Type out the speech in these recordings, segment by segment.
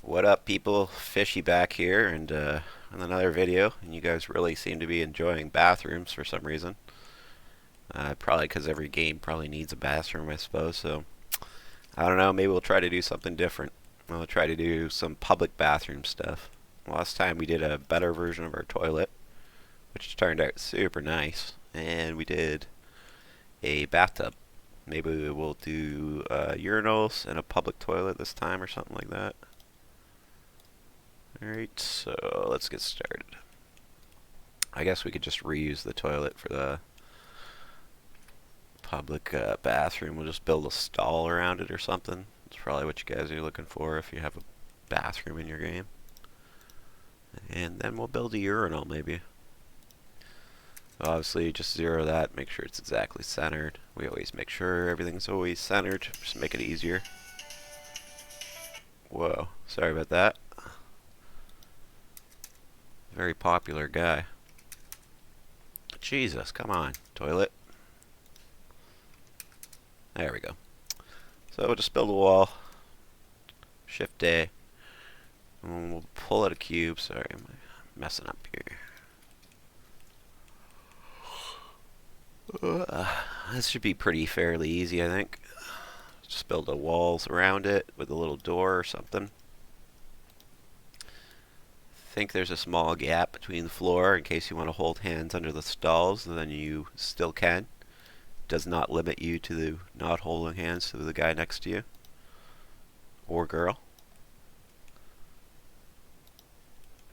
What up, people? Fishy back here, and on another video. And you guys really seem to be enjoying bathrooms for some reason. Probably because every game probably needs a bathroom, I suppose. So I don't know. Maybe we'll try to do something different. We'll try to do some public bathroom stuff. Last time we did a better version of our toilet, which turned out super nice, and we did a bathtub. Maybe we will do urinals and a public toilet this time, or something like that. Alright, so let's get started. I guess we could just reuse the toilet for the public bathroom. We'll just build a stall around it or something. That's probably what you guys are looking for if you have a bathroom in your game. And then we'll build a urinal maybe. Obviously, just zero that, make sure it's exactly centered. We always make sure everything's always centered, just make it easier. Whoa, sorry about that. Very popular guy. Jesus, come on, toilet. There we go. So we'll just build a wall. Shift A. And we'll pull out a cube. Sorry, I'm messing up here. This should be pretty fairly easy, I think. Just build the walls around it with a little door or something. Think there's a small gap between the floor in case you want to hold hands under the stalls, then you still can. Does not limit you to not holding hands to the guy next to you or girl.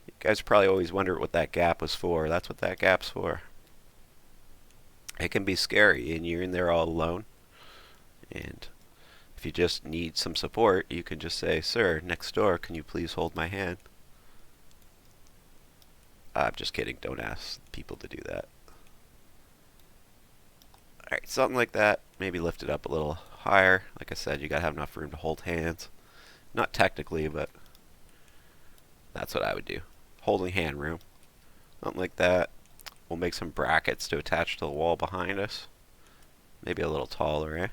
You guys probably always wonder what that gap was for. That's what that gap's for. It can be scary and you're in there all alone, and if you just need some support, you can just say, "Sir, next door, can you please hold my hand?" I'm just kidding, don't ask people to do that. Alright, something like that. Maybe lift it up a little higher. Like I said, you gotta have enough room to hold hands. Not technically, but that's what I would do. Holding hand room. Something like that. We'll make some brackets to attach to the wall behind us. Maybe a little taller, eh?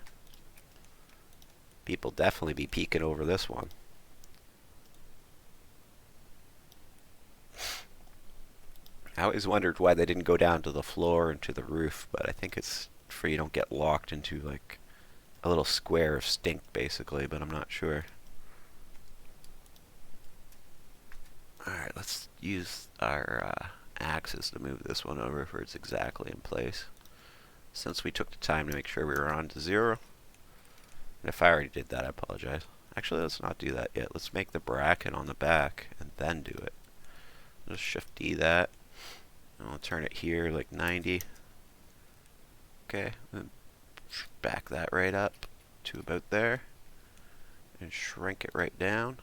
People definitely be peeking over this one. I always wondered why they didn't go down to the floor and to the roof, but I think it's for you don't get locked into like a little square of stink basically, but I'm not sure. Alright, let's use our axes to move this one over for it's exactly in place. Since we took the time to make sure we were on to zero. And if I already did that, I apologize. Actually, let's not do that yet. Let's make the bracket on the back and then do it. Just shift D that. And we'll turn it here like 90. Okay, then back that right up to about there. And shrink it right down.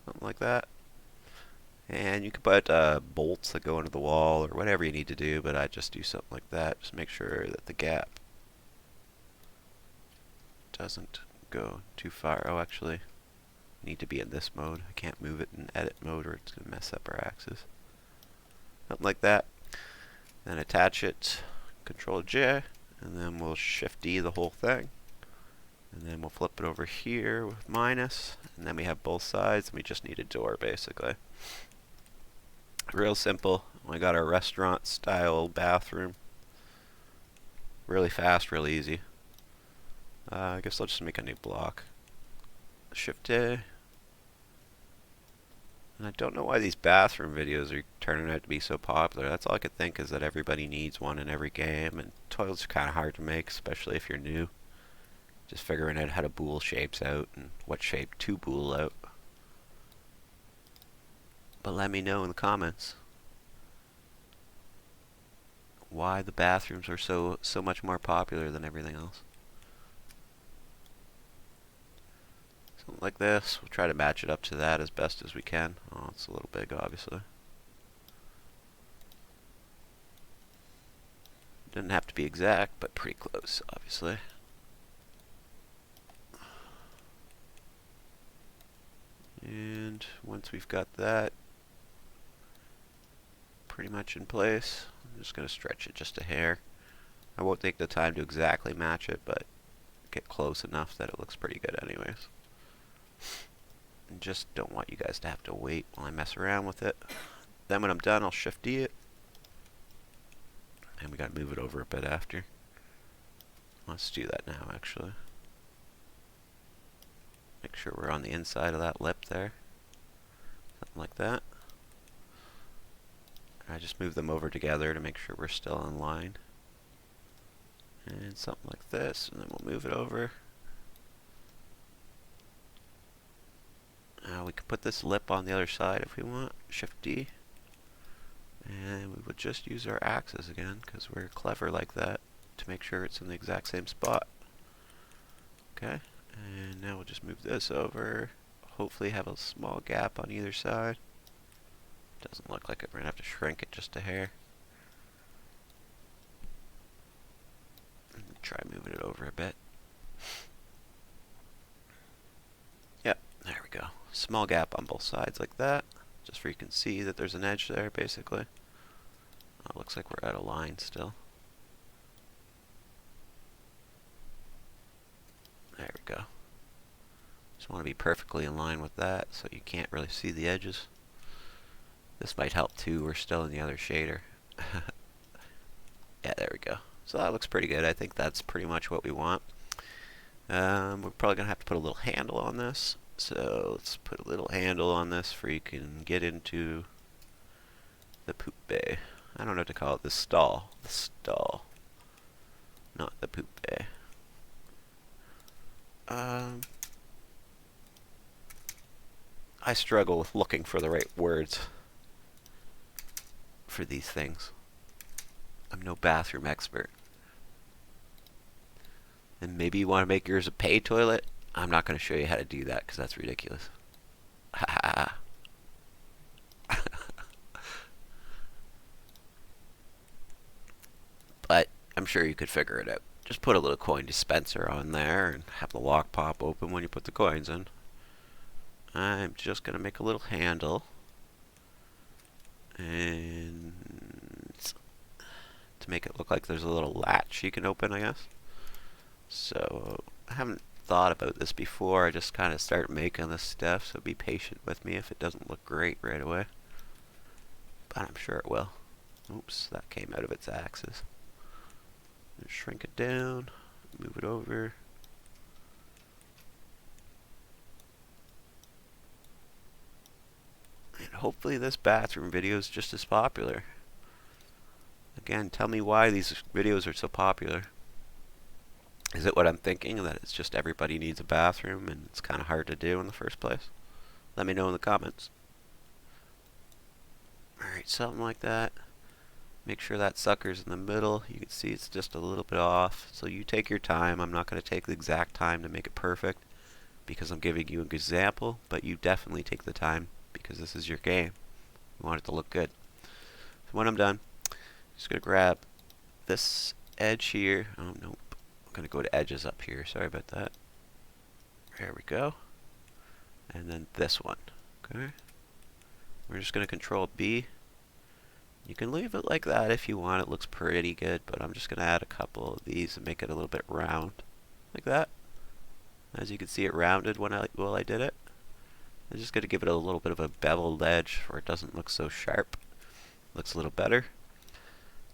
Something like that. And you can put bolts that go into the wall or whatever you need to do, but I just do something like that. Just make sure that the gap doesn't go too far. Oh, actually, need to be in this mode. I can't move it in edit mode or it's going to mess up our axis. Something like that. Then attach it, Control J, and then we'll Shift D the whole thing. And then we'll flip it over here with minus, and then we have both sides, and we just need a door basically. Real simple. We got our restaurant style bathroom. Really fast, really easy. I guess I'll just make a new block. Shift A. And I don't know why these bathroom videos are turning out to be so popular. That's all I could think is that everybody needs one in every game, and toilets are kind of hard to make, especially if you're new. Just figuring out how to bool shapes out and what shape to bool out. But let me know in the comments why the bathrooms are so much more popular than everything else. Something like this. We'll try to match it up to that as best as we can. Oh, it's a little big, obviously. Doesn't have to be exact, but pretty close, obviously. And once we've got that pretty much in place, I'm just going to stretch it just a hair. I won't take the time to exactly match it, but get close enough that it looks pretty good anyways. And just don't want you guys to have to wait while I mess around with it. Then when I'm done, I'll Shift D it. And we gotta move it over a bit after. Let's do that now, actually. Make sure we're on the inside of that lip there. Something like that. I just move them over together to make sure we're still in line. And something like this, and then we'll move it over. We can put this lip on the other side if we want. Shift D. And we would just use our axes again, because we're clever like that, to make sure it's in the exact same spot. Okay, and now we'll just move this over. Hopefully have a small gap on either side. Doesn't look like it. We're going to have to shrink it just a hair. Try moving it over a bit. Yep, there we go. Small gap on both sides like that, just so you can see that there's an edge there, basically. Looks like we're out of line still. There we go. Just want to be perfectly in line with that, so you can't really see the edges. This might help too, we're still in the other shader. Yeah, there we go. So that looks pretty good. I think that's pretty much what we want. We're probably going to have to put a little handle on this. So let's put a little handle on this for you can get into the poop bay. I don't know what to call it. The stall. The stall. Not the poop bay. I struggle with looking for the right words for these things. I'm no bathroom expert. And maybe you want to make yours a pay toilet. I'm not going to show you how to do that because that's ridiculous. But I'm sure you could figure it out. Just put a little coin dispenser on there and have the lock pop open when you put the coins in. I'm just going to make a little handle. And to make it look like there's a little latch you can open, I guess. So I haven't thought about this before. I just kind of start making this stuff, so be patient with me if it doesn't look great right away. But I'm sure it will. Oops, that came out of its axis. Shrink it down, move it over. And hopefully this bathroom video is just as popular. Again, tell me why these videos are so popular. Is it what I'm thinking, that it's just everybody needs a bathroom and it's kind of hard to do in the first place? Let me know in the comments. Alright, something like that. Make sure that sucker's in the middle. You can see it's just a little bit off. So you take your time. I'm not going to take the exact time to make it perfect because I'm giving you an example, but you definitely take the time because this is your game. You want it to look good. So when I'm done, I'm just going to grab this edge here. Oh, nope. I'm going to go to edges up here. Sorry about that. There we go. And then this one. Okay. We're just going to Control B. You can leave it like that if you want. It looks pretty good, but I'm just going to add a couple of these and make it a little bit round. Like that. As you can see, it rounded while I did it. I'm just going to give it a little bit of a beveled edge where it doesn't look so sharp. Looks a little better.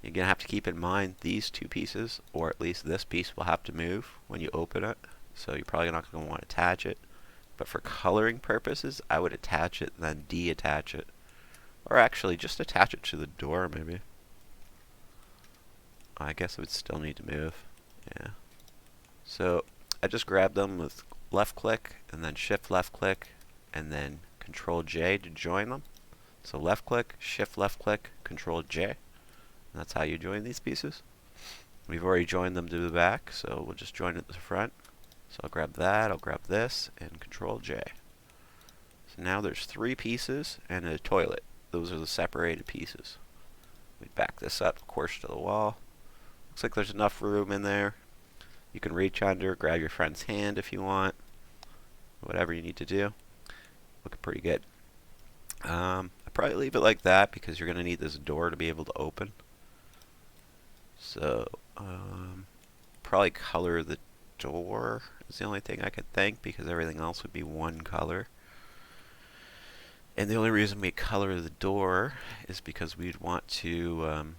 You're going to have to keep in mind these two pieces, or at least this piece will have to move when you open it. So you're probably not going to want to attach it. But for coloring purposes, I would attach it and then detach it. Or actually, just attach it to the door, maybe. I guess it would still need to move. Yeah. So, I just grabbed them with left click, and then shift left click, and then Control J to join them. So left click, shift left click, Control J. And that's how you join these pieces. We've already joined them to the back, so we'll just join it to the front. So I'll grab that, I'll grab this, and Control J. So now there's 3 pieces and a toilet. Those are the separated pieces. We back this up, of course, to the wall. Looks like there's enough room in there. You can reach under, grab your friend's hand if you want. Whatever you need to do. Looking pretty good. I'll probably leave it like that because you're going to need this door to be able to open. So Probably color the door is the only thing I could think, because everything else would be one color. And the only reason we color the door is because we'd want to,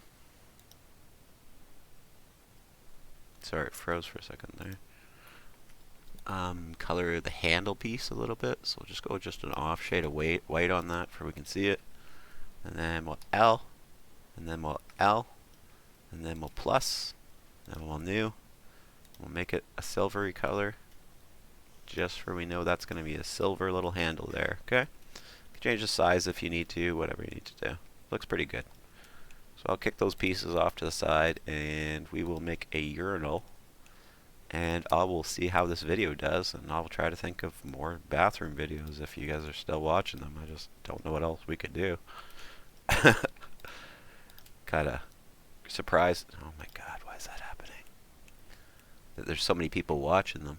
sorry, it froze for a second there. Color the handle piece a little bit, so we'll just go just an off shade of white on that so we can see it. And then we'll L, and then we'll L, and then we'll plus, and then we'll new. We'll make it a silvery color, just for we know that's going to be a silver little handle there, okay? You can change the size if you need to, whatever you need to do. Looks pretty good. So I'll kick those pieces off to the side, and we will make a urinal. And I will see how this video does, and I'll try to think of more bathroom videos if you guys are still watching them. I just don't know what else we could do. Kinda surprised. Oh my god, why is that happening? That there's so many people watching them.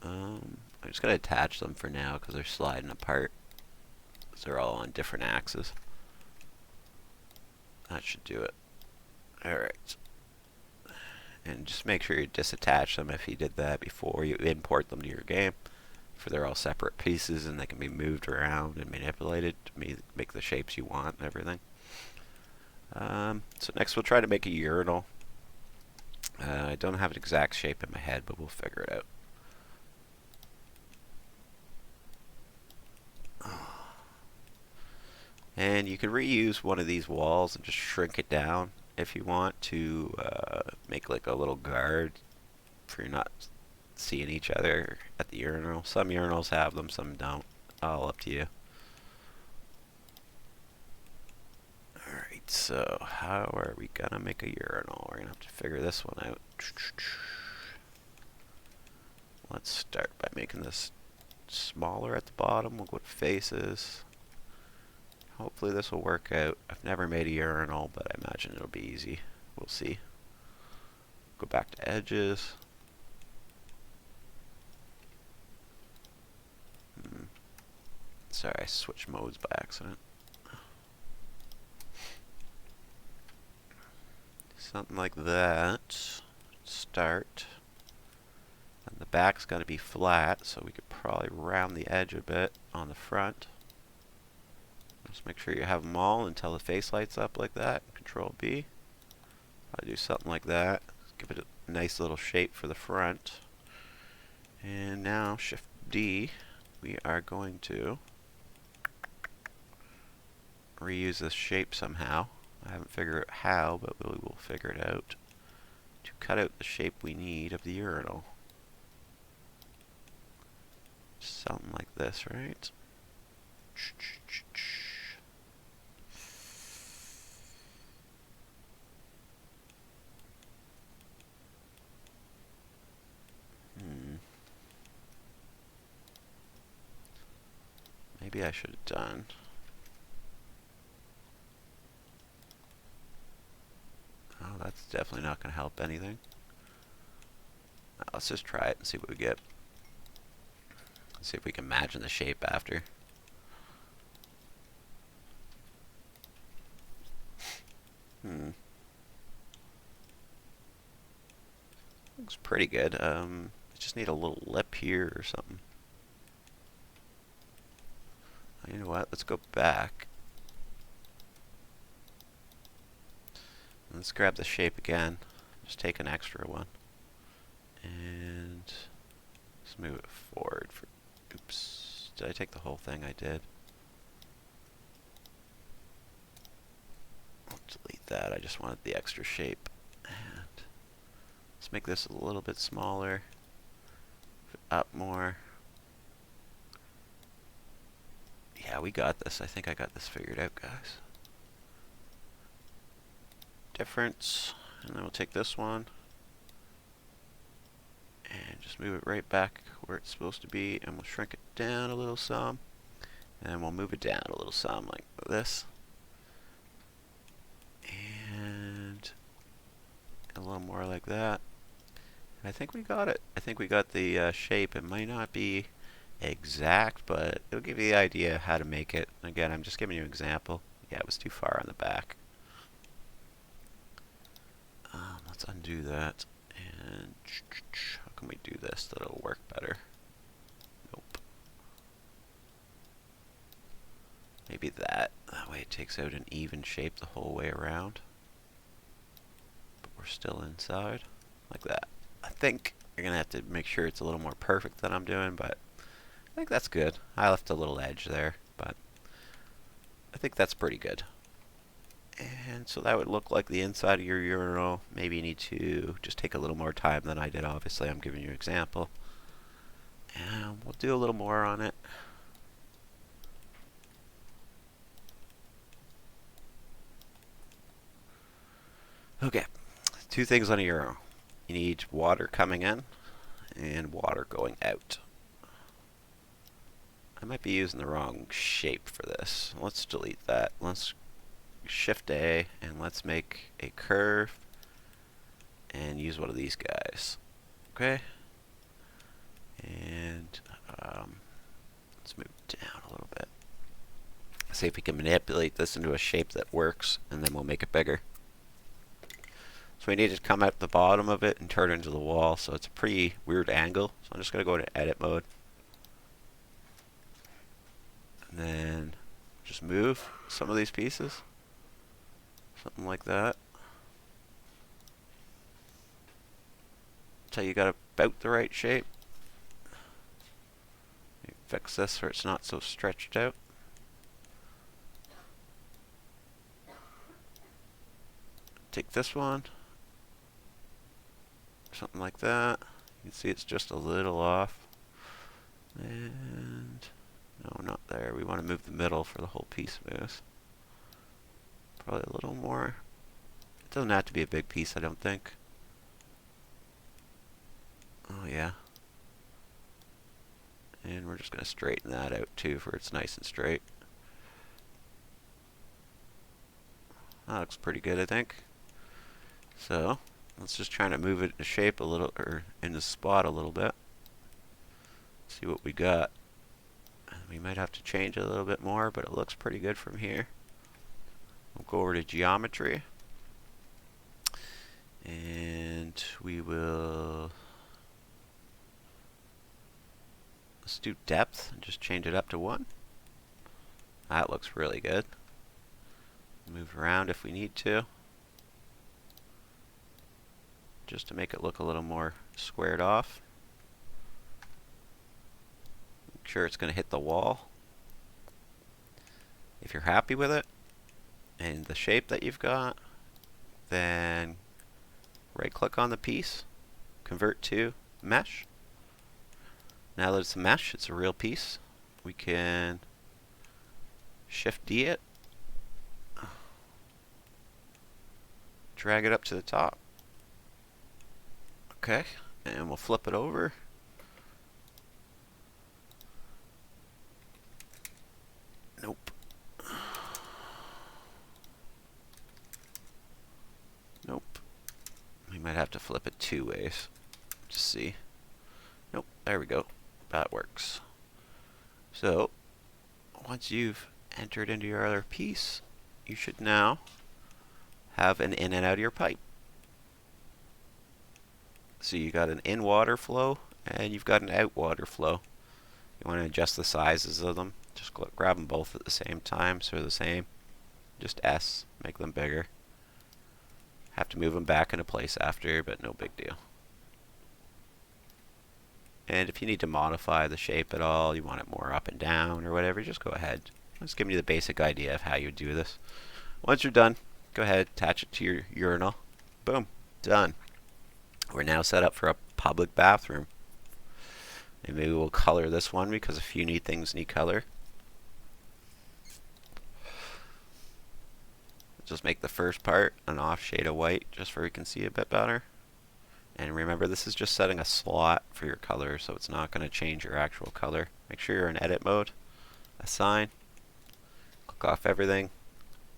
I'm just gonna attach them for now because they're sliding apart. They're all on different axes. That should do it. Alright. And just make sure you disattach them if you did that before you import them to your game. For they're all separate pieces and they can be moved around and manipulated to make the shapes you want and everything. So next we'll try to make a urinal. I don't have an exact shape in my head, but we'll figure it out. And you can reuse one of these walls and just shrink it down if you want to make like a little guard for you not seeing each other at the urinal. Some urinals have them, some don't. All up to you. Alright, so how are we gonna make a urinal? We're gonna have to figure this one out. Let's start by making this smaller at the bottom. We'll go to faces. Hopefully this will work out. I've never made a urinal, but I imagine it'll be easy. We'll see. Go back to edges. Sorry, I switched modes by accident. Something like that. Start. And the back's got to be flat, so we could probably round the edge a bit on the front. Just make sure you have them all until the face lights up like that. Control B. I'll do something like that. Give it a nice little shape for the front. And now Shift D. We are going to reuse this shape somehow. I haven't figured out how, but we will figure it out. To cut out the shape we need of the urinal. Something like this, right? Maybe I should have done. Oh, that's definitely not going to help anything. Let's just try it and see what we get. Let's see if we can imagine the shape after. Looks pretty good. Just need a little lip here or something. You know what? Let's go back. Let's grab the shape again. Just take an extra one. And let's move it forward. Oops. Did I take the whole thing? I did. I'll delete that. I just wanted the extra shape. And let's make this a little bit smaller. Up more. Yeah, we got this. I think I got this figured out, guys. Difference. And then we'll take this one and just move it right back where it's supposed to be, and we'll shrink it down a little some, and we'll move it down a little some like this, and a little more like that. And I think we got it. I think we got the shape. It might not be exact, but it'll give you the idea how to make it. Again, I'm just giving you an example. Yeah, it was too far on the back. let's undo that. And how can we do this that it'll work better? Nope. Maybe that. That way it takes out an even shape the whole way around. But we're still inside. Like that. I think you're going to have to make sure it's a little more perfect than I'm doing, but I think that's good. I left a little edge there, but I think that's pretty good. And so that would look like the inside of your urinal. Maybe you need to just take a little more time than I did. Obviously, I'm giving you an example. And we'll do a little more on it. Okay, two things on a urinal. You need water coming in and water going out. I might be using the wrong shape for this. Let's delete that. Let's Shift A and let's make a curve and use one of these guys. Okay. And let's move down a little bit. See if we can manipulate this into a shape that works, and then we'll make it bigger. So we need to come out the bottom of it and turn it into the wall, so it's a pretty weird angle. So I'm just going to go to edit mode. And then just move some of these pieces. Something like that. Until you got about the right shape. Fix this so it's not so stretched out. Take this one. Something like that. You can see it's just a little off. And no, not there. We want to move the middle for the whole piece moves. Probably a little more. It doesn't have to be a big piece, I don't think. Oh yeah. And we're just going to straighten that out too for it's nice and straight. That looks pretty good, I think. So let's just try to move it into shape a little, or in the spot a little bit. See what we got. We might have to change it a little bit more, but it looks pretty good from here. We'll go over to geometry. And we will... let's do depth and just change it up to 1. That looks really good. Move around if we need to. Just to make it look a little more squared off. Make sure it's going to hit the wall. If you're happy with it and the shape that you've got, then right click on the piece, convert to mesh. Now that it's a mesh, it's a real piece, we can Shift D it, drag it up to the top. Okay, and we'll flip it over. Nope. Nope. We might have to flip it 2 ways to see. Nope, there we go. That works. So, once you've entered into your other piece, you should now have an in and out of your pipe. So you got an in water flow and you've got an out water flow. You want to adjust the sizes of them. Just grab them both at the same time so they're the same. Just S, make them bigger. Have to move them back into place after, but no big deal. And if you need to modify the shape at all, you want it more up and down or whatever, just go ahead. I'm just giving you the basic idea of how you do this. Once you're done, go ahead, attach it to your urinal. Boom, done. We're now set up for a public bathroom. And maybe we'll color this one because a few neat things need color. Just make the first part an off shade of white just so we can see a bit better. And remember, this is just setting a slot for your color, so it's not going to change your actual color. Make sure you're in edit mode. Assign. Click off everything.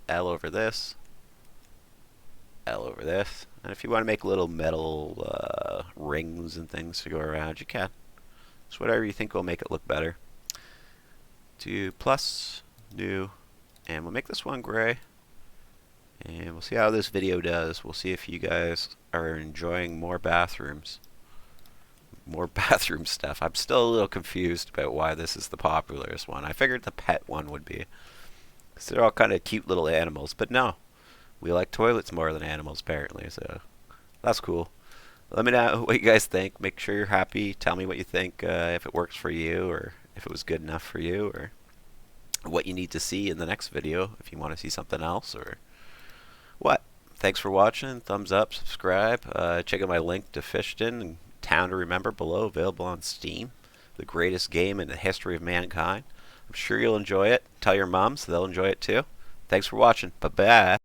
L over this. L over this. And if you want to make little metal rings and things to go around, you can. Just whatever you think will make it look better. Do plus, new, and we'll make this one gray. And we'll see how this video does. We'll see if you guys are enjoying more bathrooms. More bathroom stuff. I'm still a little confused about why this is the popularest one. I figured the pet one would be. Because they're all kind of cute little animals. But no. We like toilets more than animals, apparently. So that's cool. Let me know what you guys think. Make sure you're happy. Tell me what you think, if it works for you, or if it was good enough for you, or what you need to see in the next video, if you want to see something else, or what. Thanks for watching. Thumbs up, subscribe. Check out my link to Fishton and Town to Remember below, available on Steam. The greatest game in the history of mankind. I'm sure you'll enjoy it. Tell your moms, they'll enjoy it too. Thanks for watching. Bye-bye.